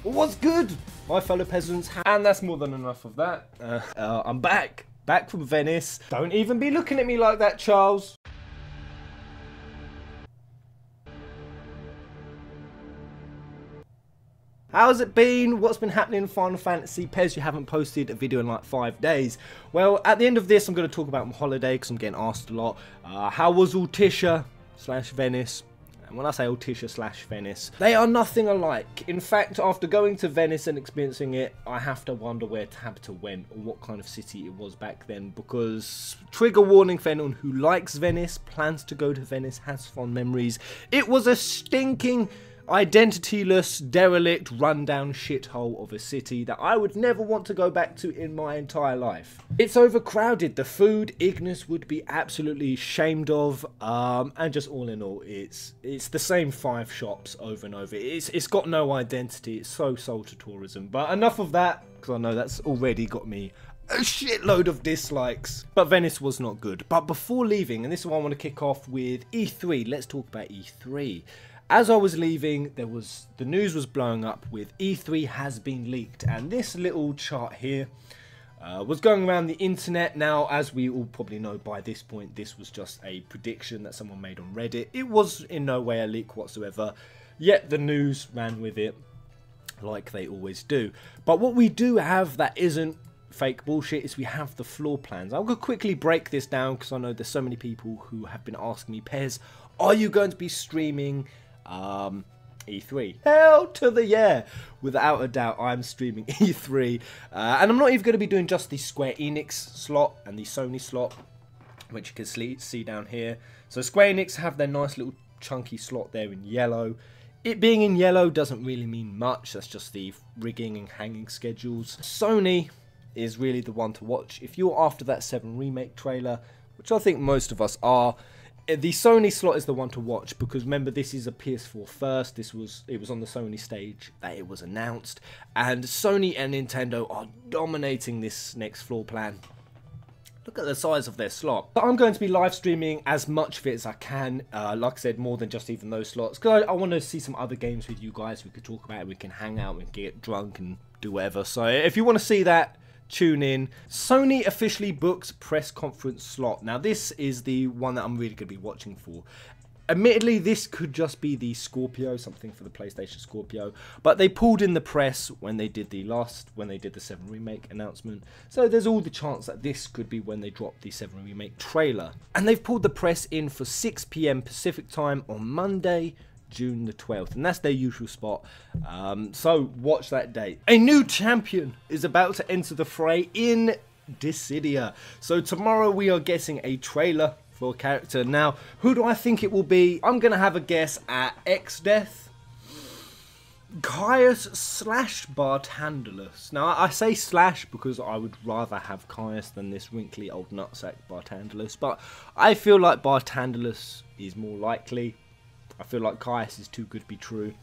What's good, my fellow peasants? And that's more than enough of that. I'm back from Venice. Don't even be looking at me like that, Charles. How's it been? What's been happening in Final Fantasy? Pez, you haven't posted a video in like 5 days. Well, at the end of this, I'm going to talk about my holiday because I'm getting asked a lot. How was Altissia / Venice? And when I say Altissia / Venice, they are nothing alike. In fact, after going to Venice and experiencing it, I have to wonder where Tabitha went or what kind of city it was back then, because trigger warning for anyone who likes Venice, plans to go to Venice, has fond memories. It was a stinking, identityless, derelict, rundown shithole of a city that I would never want to go back to in my entire life. It's overcrowded. The food, Ignis would be absolutely shamed of, and just all in all, it's the same 5 shops over and over. It's got no identity. It's so sold to tourism. But enough of that, because I know that's already got me a shitload of dislikes. But Venice was not good. But before leaving, and this is why I want to kick off with E3, let's talk about E3. As I was leaving, the news was blowing up with E3 has been leaked, and this little chart here was going around the internet. Now, as we all probably know by this point, this was just a prediction that someone made on Reddit. It was in no way a leak whatsoever, yet the news ran with it like they always do. But what we do have that isn't fake bullshit is we have the floor plans. I'm going to quickly break this down because I know there's so many people who have been asking me, Pez, are you going to be streaming E3? Hell to the yeah, without a doubt I'm streaming E3, and I'm not even going to be doing just the Square Enix slot and the Sony slot, which you can see down here. So Square Enix have their nice little chunky slot there in yellow. It being in yellow doesn't really mean much, that's just the rigging and hanging schedules. Sony is really the one to watch if you're after that 7 remake trailer, which I think most of us are. The Sony slot is the one to watch because remember, this is a PS4 first. It was on the Sony stage that it was announced, and Sony and Nintendo are dominating this next floor plan. Look at the size of their slot. But I'm going to be live streaming as much of it as I can. Like I said, more than just even those slots, because I want to see some other games with you guys. We could talk about it, we can hang out, we can get drunk and do whatever. So if you want to see that, tune in. Sony officially booked press conference slot. Now this is the one that I'm really going to be watching for. Admittedly, this could just be the Scorpio, something for the PlayStation Scorpio, but they pulled in the press when they did the 7 remake announcement. So there's all the chance that this could be when they drop the 7 remake trailer. And they've pulled the press in for 6 PM Pacific time on Monday, June the 12th, and that's their usual spot, so watch that date. A new champion is about to enter the fray in Dissidia. So tomorrow we are getting a trailer for a character. Now, who do I think it will be? I'm gonna have a guess at X-Death, Caius / Bartandalus. Now I say slash because I would rather have Caius than this wrinkly old nutsack Bartandalus, but I feel like Bartandalus is more likely. I feel like Caius is too good to be true.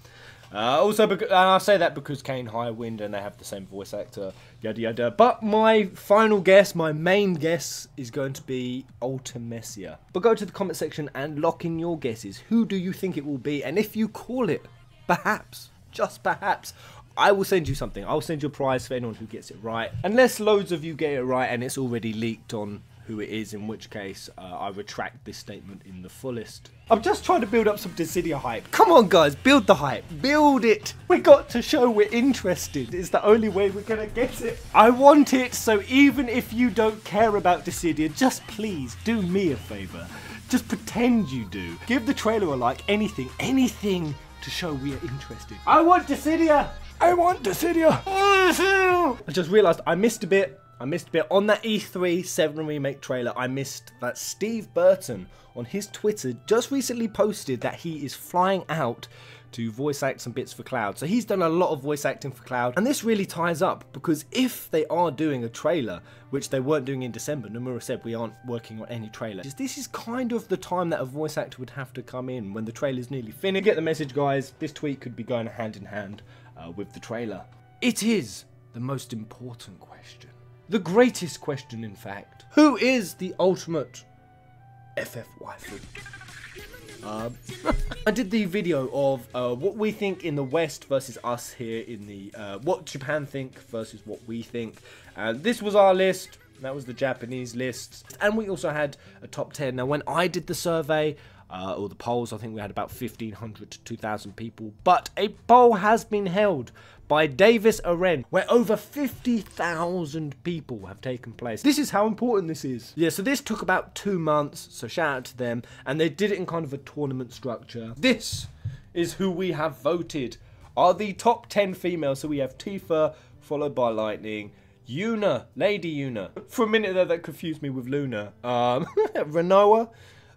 Also, and I say that because Kane Highwind and they have the same voice actor, yada yada. But my final guess, my main guess, is going to be Altissia. But go to the comment section and lock in your guesses. Who do you think it will be? And if you call it, perhaps, just perhaps, I will send you something. I'll send you a prize for anyone who gets it right. Unless loads of you get it right and it's already leaked on who it is, in which case I retract this statement in the fullest. I'm just trying to build up some Dissidia hype. Come on guys, build the hype, build it. We got to show we're interested. It's the only way we're gonna get it. I want it, so even if you don't care about Dissidia, just please do me a favor. Just pretend you do. Give the trailer a like, anything to show we are interested. I want Dissidia. I want Dissidia. I just realized I missed a bit on that E3 7 remake trailer. I missed that Steve Burton on his Twitter just recently posted that he is flying out to voice act some bits for Cloud. So he's done a lot of voice acting for Cloud, and this really ties up because if they are doing a trailer, which they weren't doing in December, Nomura said we aren't working on any trailer. This is kind of the time that a voice actor would have to come in, when the trailer's nearly finished. Get the message, guys. This tweet could be going hand in hand with the trailer. It is the most important question. The greatest question, in fact. Who is the ultimate FF waifu? I did the video of what we think in the West versus us here in the what Japan think versus what we think. And this was our list. That was the Japanese list. And we also had a top 10. Now, when I did the survey, or the polls, I think we had about 1,500 to 2,000 people. But a poll has been held by Davis Aren, where over 50,000 people have taken place. This is how important this is. Yeah, so this took about 2 months, so shout out to them. And they did it in kind of a tournament structure. This is who we have voted. Are the top 10 females. So we have Tifa, followed by Lightning, Yuna, Lady Yuna. For a minute there, that confused me with Luna. Renoa,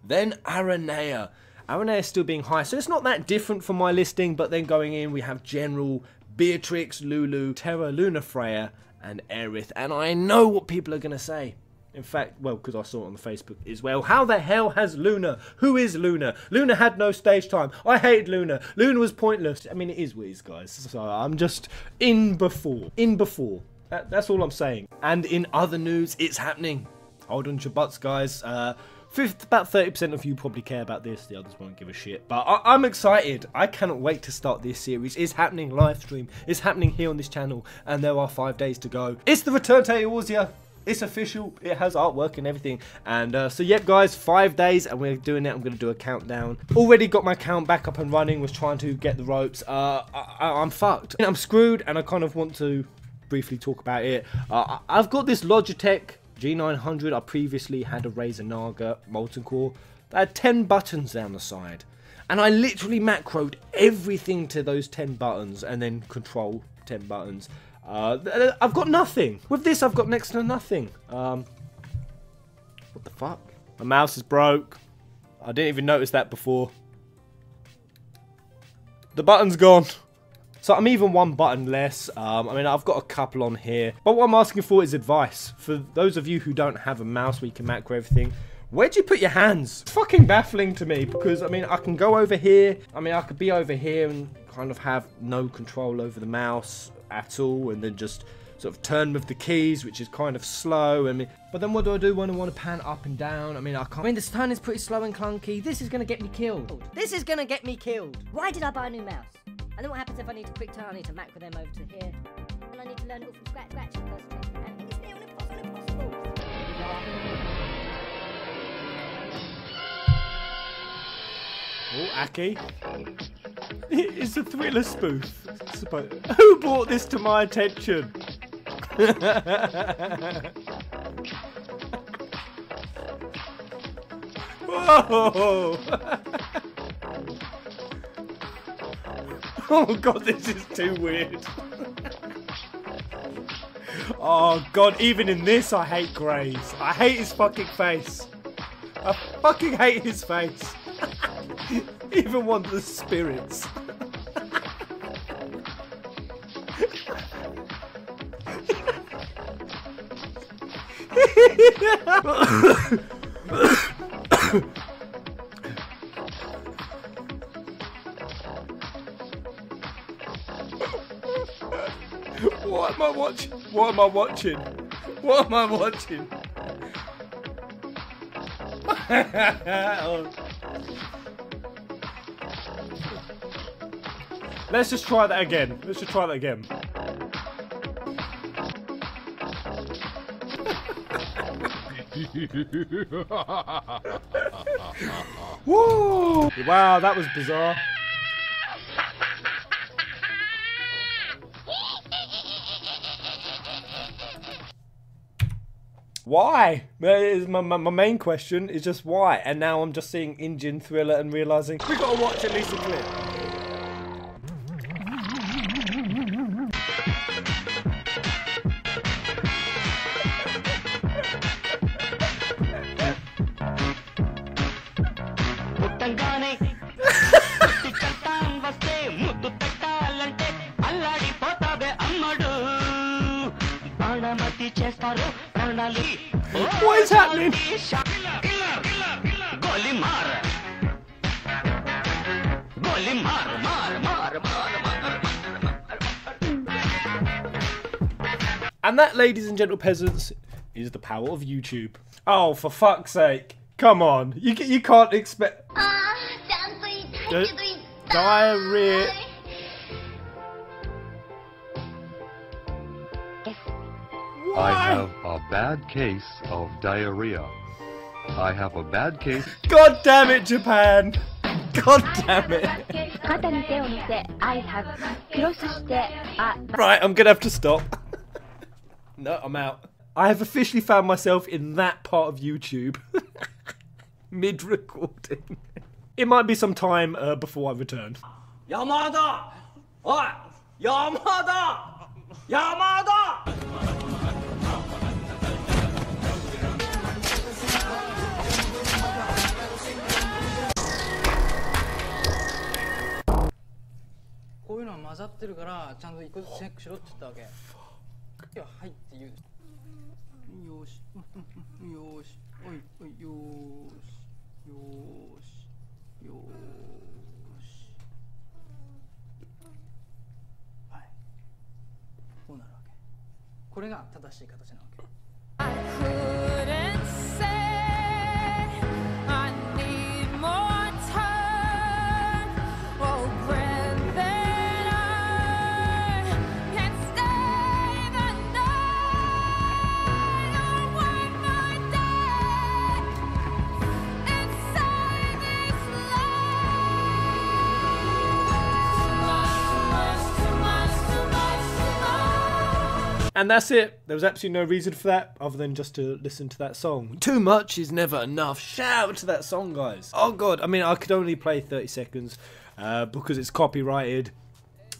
then Aranea. Aranea still being high, so it's not that different from my listing, but then going in, we have General, Beatrix, Lulu, Terra, Luna Freya, and Aerith. And I know what people are going to say. In fact, well, because I saw it on the Facebook as well. How the hell has Luna? Who is Luna? Luna had no stage time. I hated Luna. Luna was pointless. I mean, it is what it is, guys. So I'm just in before. In before. That's all I'm saying. And in other news, it's happening. Hold on to your butts, guys. About 30% of you probably care about this. The others won't give a shit. But I'm excited. I cannot wait to start this series. It's happening live stream. It's happening here on this channel. And there are 5 days to go. It's the return to Eorzea. It's official. It has artwork and everything. And so, yep, guys, 5 days. And we're doing it. I'm going to do a countdown. Already got my account back up and running. Was trying to get the ropes. I'm fucked. I'm screwed. And I kind of want to briefly talk about it. I've got this Logitech G900. I previously had a Razer Naga Molten Core that had 10 buttons down the side, and I literally macroed everything to those 10 buttons and then control 10 buttons. I've got nothing. With this, I've got next to nothing. What the fuck? My mouse is broke. I didn't even notice that before. The button's gone. So I'm even one button less. I mean, I've got a couple on here. But what I'm asking for is advice. For those of you who don't have a mouse where you can macro everything, where'd you put your hands? It's fucking baffling to me because, I mean, I can go over here. I mean, I could be over here and kind of have no control over the mouse at all. And then just sort of turn with the keys, which is kind of slow. I mean, but then what do I do when I want to pan up and down? I mean, I can't. I mean, this turn is pretty slow and clunky. This is going to get me killed. This is going to get me killed. Why did I buy a new mouse? And then what happens if I need to quick turn? I need to macro them over to here. And I need to learn it all from scratch in the first place. And it's near impossible. Oh, Aki. It's a Thriller spoof. Who brought this to my attention? Whoa! Oh god, this is too weird. Oh god, even in this I hate Graves. I hate his fucking face. I fucking hate his face. Even one of the spirits. What am I watching? What am I watching? What am I watching? Oh. Let's just try that again. Let's just try that again. Woo! Wow, that was bizarre. Why? My main question is just why. And now I'm just seeing Indian Thriller and realising we gotta watch at least a clip. What is happening? And that, ladies and gentle peasants, is the power of YouTube. Oh, for fuck's sake. Come on. You can't expect... Diarrhea. I have a bad case of diarrhea. I have a bad case. God damn it, Japan! God damn it! Right, I'm gonna have to stop. No, I'm out. I have officially found myself in that part of YouTube. Mid-recording. It might be some time before I return. Yamada! Oi! Yamada! Yamada! I couldn't say I need more time. Oh, Brendan, I can't stay the night or one more day inside this life. And that's it. There was absolutely no reason for that other than just to listen to that song. Too much is never enough. Shout out to that song, guys. Oh god, I mean, I could only play 30 seconds because it's copyrighted.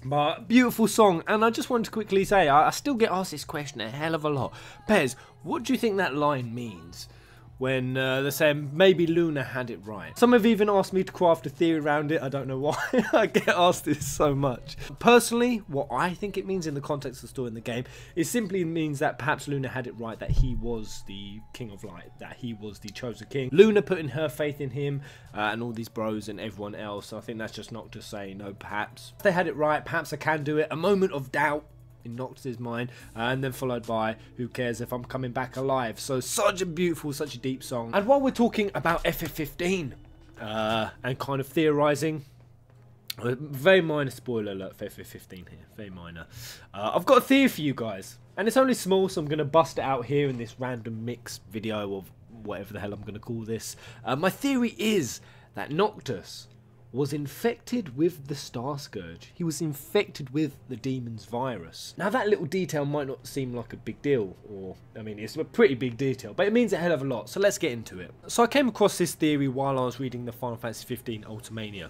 But beautiful song. And I just wanted to quickly say, I still get asked this question a hell of a lot. Pez, what do you think that line means? When they're saying maybe Luna had it right. Some have even asked me to craft a theory around it. I don't know why. I get asked this so much. Personally, what I think it means in the context of the story in the game, it simply means that perhaps Luna had it right, that he was the King of Light, that he was the chosen king. Luna putting her faith in him and all these bros and everyone else. So I think that's just Noctis saying, no, perhaps. If they had it right, perhaps I can do it. A moment of doubt in Noctis' mind, and then followed by who cares if I'm coming back alive. So such a beautiful, such a deep song. And while we're talking about FF15 and kind of theorizing, very minor spoiler alert for FF15 here, very minor. I've got a theory for you guys, and it's only small, so I'm going to bust it out here in this random mix video of whatever the hell I'm going to call this. My theory is that Noctis was infected with the Star Scourge. He was infected with the demon's virus. Now that little detail might not seem like a big deal, or I mean it's a pretty big detail, but it means a hell of a lot, so let's get into it. So I came across this theory while I was reading the Final Fantasy XV Ultimania,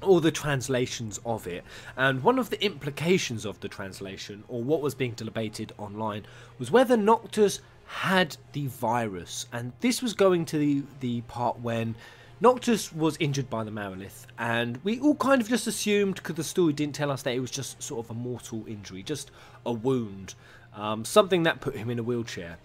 all the translations of it, and one of the implications of the translation, or what was being debated online, was whether Noctis had the virus. And this was going to the part when Noctis was injured by the Marilith, and we all kind of just assumed, because the story didn't tell us, that it was just sort of a mortal injury, just a wound, something that put him in a wheelchair.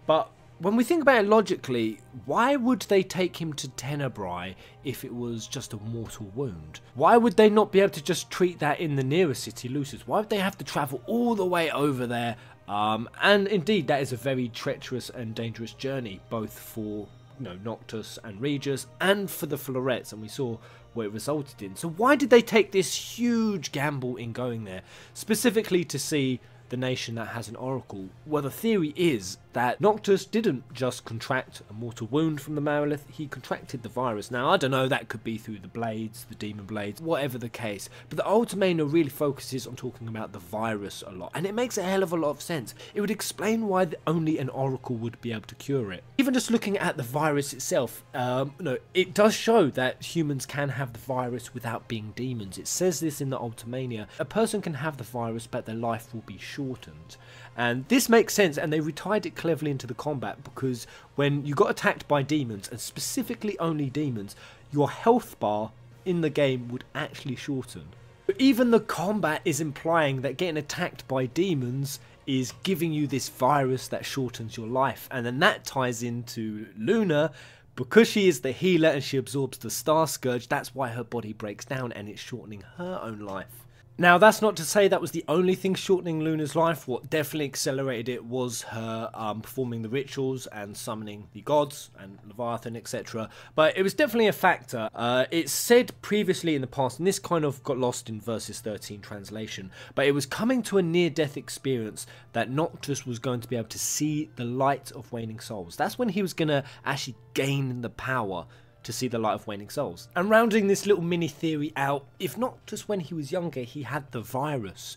But when we think about it logically, why would they take him to Tenebrae if it was just a mortal wound? Why would they not be able to just treat that in the nearest city, Lucis? Why would they have to travel all the way over there? And indeed, that is a very treacherous and dangerous journey, both for Noctis and Regis, and for the Florets, and we saw what it resulted in. So why did they take this huge gamble in going there, specifically to see the nation that has an oracle? Well, the theory is that Noctis didn't just contract a mortal wound from the Marilith, he contracted the virus. Now, I don't know, that could be through the blades, the demon blades, whatever the case, but the Ultimania really focuses on talking about the virus a lot, and it makes a hell of a lot of sense. It would explain why only an oracle would be able to cure it. Even just looking at the virus itself, it does show that humans can have the virus without being demons. It says this in the Ultimania. A person can have the virus, but their life will be shortened. And this makes sense, and they retied it cleverly into the combat, because when you got attacked by demons, and specifically only demons, your health bar in the game would actually shorten. But even the combat is implying that getting attacked by demons is giving you this virus that shortens your life. And then that ties into Luna, because she is the healer and she absorbs the Star Scourge. That's why her body breaks down and it's shortening her own life. Now, that's not to say that was the only thing shortening Luna's life. What definitely accelerated it was her performing the rituals and summoning the gods and Leviathan, etc. But it was definitely a factor. It's said previously in the past, and this kind of got lost in Versus 13 translation, but it was coming to a near-death experience that Noctis was going to be able to see the light of waning souls. That's when he was going to actually gain the power to see the light of waning souls. And rounding this little mini theory out, if Noctis when he was younger he had the virus,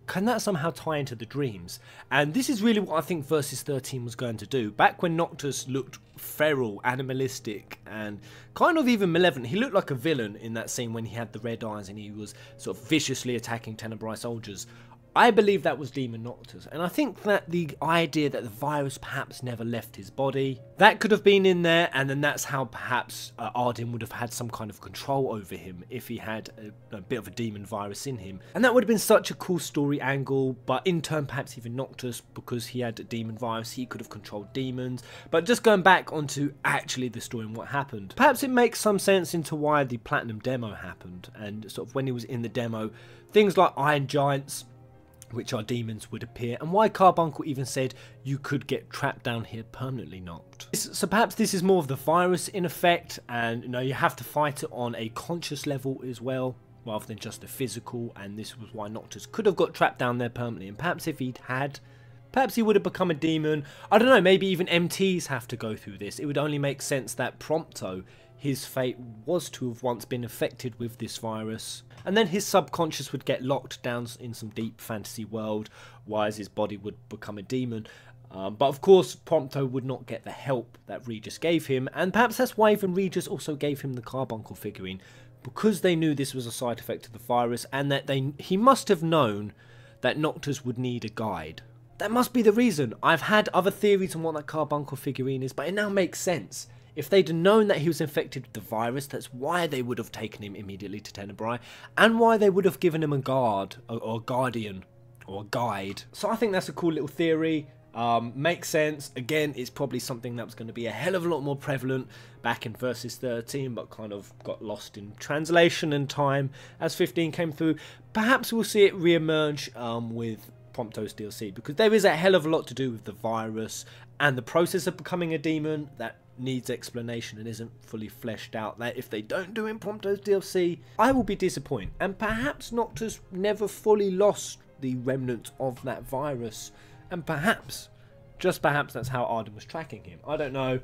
can that somehow tie into the dreams? And this is really what I think Versus 13 was going to do. Back when Noctis looked feral, animalistic, and kind of even malevolent, he looked like a villain in that scene when he had the red eyes and he was sort of viciously attacking Tenebrae soldiers. I believe that was Demon Noctis, and I think that the idea that the virus perhaps never left his body, that could have been in there, and then that's how perhaps Arden would have had some kind of control over him if he had a bit of a demon virus in him. And that would have been such a cool story angle, but in turn perhaps even Noctis, because he had a demon virus, he could have controlled demons. But just going back onto actually the story and what happened, perhaps it makes some sense into why the Platinum demo happened, and sort of when he was in the demo, things like Iron Giants, which are demons, would appear, and why Carbuncle even said you could get trapped down here permanently knocked. So perhaps this is more of the virus in effect, and you have to fight it on a conscious level as well, rather than just a physical, and this was why Noctis could have got trapped down there permanently, and perhaps if he'd had, perhaps he would have become a demon. I don't know, maybe even MTs have to go through this. It would only make sense that Prompto, his fate was to have once been affected with this virus, and then his subconscious would get locked down in some deep fantasy world, whereas his body would become a demon. But of course, Prompto would not get the help that Regis gave him, and perhaps that's why even Regis also gave him the Carbuncle figurine, because they knew this was a side effect of the virus, and that he must have known that Noctis would need a guide. That must be the reason. I've had other theories on what that Carbuncle figurine is, but it now makes sense. If they'd have known that he was infected with the virus, that's why they would have taken him immediately to Tenebrae, and why they would have given him a guard, or a guardian, or a guide. So I think that's a cool little theory. Makes sense. Again, it's probably something that was going to be a hell of a lot more prevalent back in Versus 13, but kind of got lost in translation and time as 15 came through. Perhaps we'll see it re-emerge with Prompto's DLC, because there is a hell of a lot to do with the virus and the process of becoming a demon that needs explanation and isn't fully fleshed out. That if they don't do in Prompto's DLC, I will be disappointed, and perhaps Noctis never fully lost the remnants of that virus, and perhaps, just perhaps, that's how Arden was tracking him. I don't know,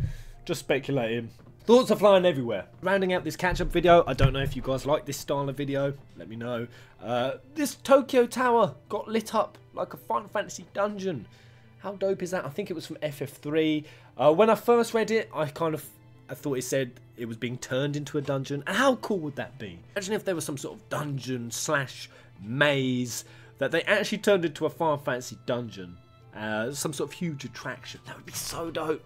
just speculating. Thoughts are flying everywhere. Rounding out this catch-up video, I don't know if you guys like this style of video, let me know. This Tokyo Tower got lit up like a Final Fantasy dungeon. How dope is that? I think it was from FF3. When I first read it, I thought it said it was being turned into a dungeon. And how cool would that be? Imagine if there was some sort of dungeon slash maze that they actually turned into a Final Fantasy dungeon. Some sort of huge attraction. That would be so dope.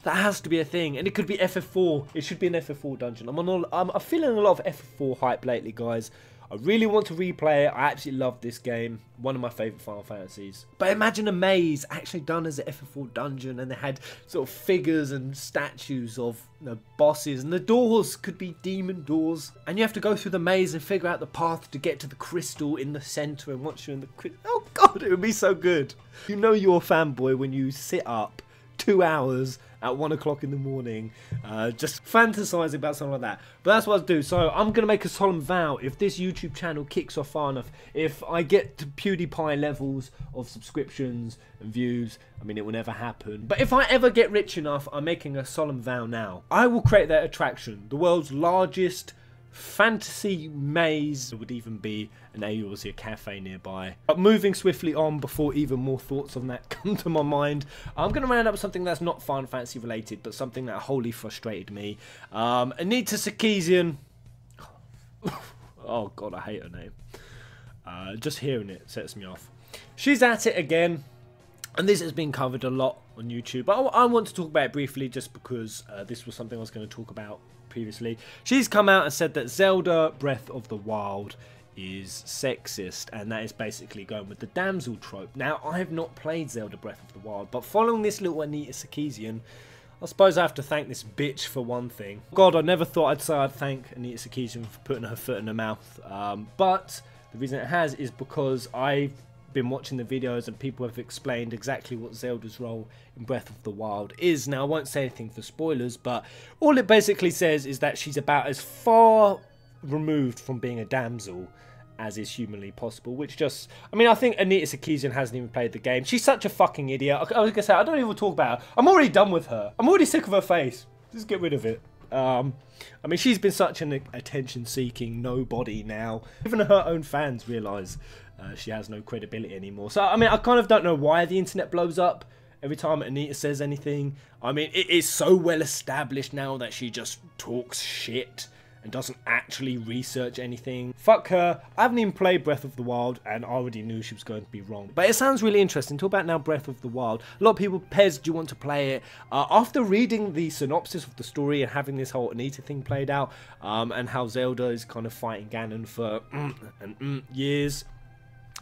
That has to be a thing. And it could be FF4. It should be an FF4 dungeon. I'm feeling a lot of FF4 hype lately, guys. I really want to replay it. I absolutely love this game. One of my favourite Final Fantasies. But imagine a maze actually done as an FF4 dungeon, and they had sort of figures and statues of bosses, and the doors could be demon doors. And you have to go through the maze and figure out the path to get to the crystal in the centre, and once you're in the crystal... Oh god, it would be so good. You know you're a fanboy when you sit up 2 hours at 1 o'clock in the morning, just fantasizing about something like that. But that's what I'll do. So I'm going to make a solemn vow, if this YouTube channel kicks off far enough, if I get to PewDiePie levels of subscriptions and views, I mean, it will never happen, but if I ever get rich enough, I'm making a solemn vow now. I will create that attraction, the world's largest fantasy maze. There would even be an Eorzea cafe nearby. But moving swiftly on before even more thoughts on that come to my mind, I'm going to round up with something that's not Final Fantasy related, but something that wholly frustrated me. Anita Sarkeesian. Oh god, I hate her name. Just hearing it sets me off. She's at it again, and this has been covered a lot on YouTube, but I want to talk about it briefly just because this was something I was going to talk about previously. She's come out and said that Zelda Breath of the Wild is sexist, and that is basically going with the damsel trope. Now, I have not played Zelda Breath of the Wild, but following this little Anita Sarkeesian, I suppose I have to thank this bitch for one thing. God, I never thought I'd say I'd thank Anita Sarkeesian for putting her foot in her mouth, but The reason it has is because I've been watching the videos and people have explained exactly what Zelda's role in Breath of the Wild is. Now, I won't say anything for spoilers, but all it basically says is that she's about as far removed from being a damsel as is humanly possible, which just, I mean, I think Anita Sarkeesian hasn't even played the game. She's such a fucking idiot. I was gonna say, I don't even talk about her. I'm already done with her. I'm already sick of her face. Just get rid of it. I mean, she's been such an attention-seeking nobody now. Even her own fans realise she has no credibility anymore. So, I mean, I kind of don't know why the internet blows up every time Anita says anything. I mean, it is so well established now that she just talks shit and doesn't actually research anything. Fuck her. I haven't even played Breath of the Wild and I already knew she was going to be wrong. But it sounds really interesting. Talk about now Breath of the Wild. A lot of people, Pez, do you want to play it? After reading the synopsis of the story and having this whole Anita thing played out, and how Zelda is kind of fighting Ganon for years.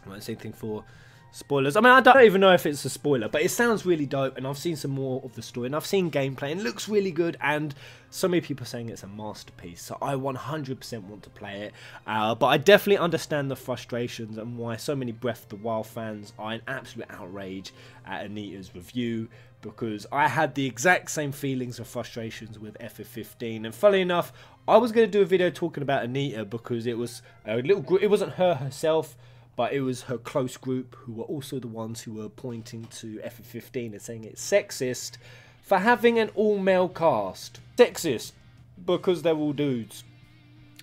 I won't say anything for spoilers. I mean, I don't even know if it's a spoiler, but it sounds really dope, and I've seen some more of the story, and I've seen gameplay, and it looks really good, and so many people are saying it's a masterpiece, so I 100% want to play it, but I definitely understand the frustrations and why so many Breath of the Wild fans are in absolute outrage at Anita's review, because I had the exact same feelings and frustrations with FF15, and funnily enough, I was going to do a video talking about Anita because it was a little group, it wasn't her herself, but it was her close group who were also the ones who were pointing to FF15 and saying it's sexist for having an all-male cast. Sexist because they're all dudes.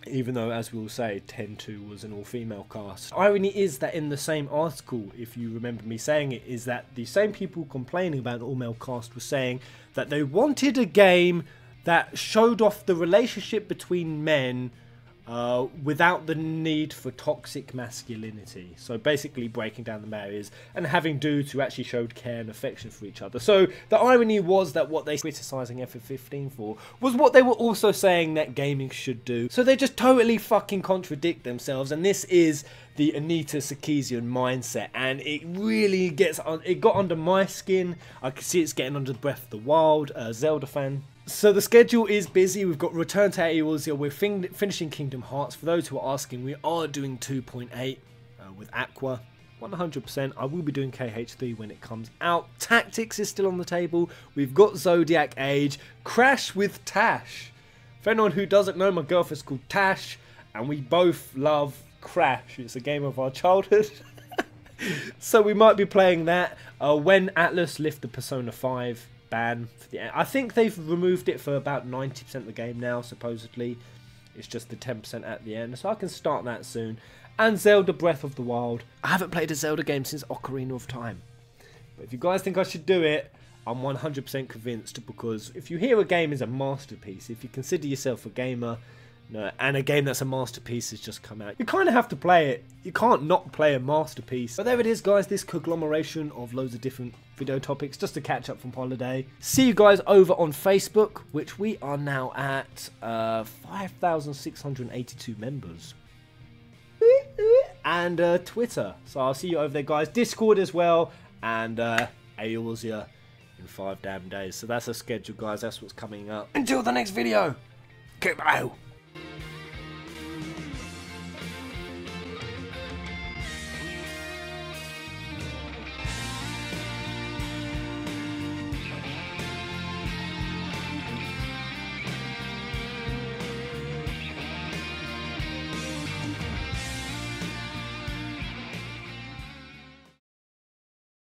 Even though, as we will say, 10-2 was an all-female cast. Irony is that in the same article, if you remember me saying it, is that the same people complaining about an all-male cast were saying that they wanted a game that showed off the relationship between men without the need for toxic masculinity. So basically breaking down the barriers and having dudes who actually showed care and affection for each other. So the irony was that what they were criticising FF15 for was what they were also saying that gaming should do. So they just totally fucking contradict themselves, and this is the Anita Sarkeesian mindset, and it really it got under my skin. I can see it's getting under Breath of the Wild, Zelda fan. So the schedule is busy. We've got Return to Altissia. We're finishing Kingdom Hearts. For those who are asking, we are doing 2.8 with Aqua. 100%. I will be doing KH3 when it comes out. Tactics is still on the table. We've got Zodiac Age. Crash with Tash. For anyone who doesn't know, my girlfriend's called Tash, and we both love Crash. It's a game of our childhood. So we might be playing that when Atlus lift the Persona 5 ban for the, I think they've removed it for about 90% of the game now, supposedly. It's just the 10% at the end, so I can start that soon. And Zelda Breath of the Wild. I haven't played a Zelda game since Ocarina of Time, but if you guys think I should do it, I'm 100% convinced, because if you hear a game is a masterpiece, if you consider yourself a gamer, and a game that's a masterpiece has just come out, you kind of have to play it. You can't not play a masterpiece. But there it is, guys, this conglomeration of loads of different video topics just to catch up from holiday. See you guys over on Facebook, which we are now at 5,682 members. And Twitter. So I'll see you over there, guys. Discord as well, and Altissia in 5 damn days. So that's a schedule, guys. That's what's coming up. Until the next video. Goodbye.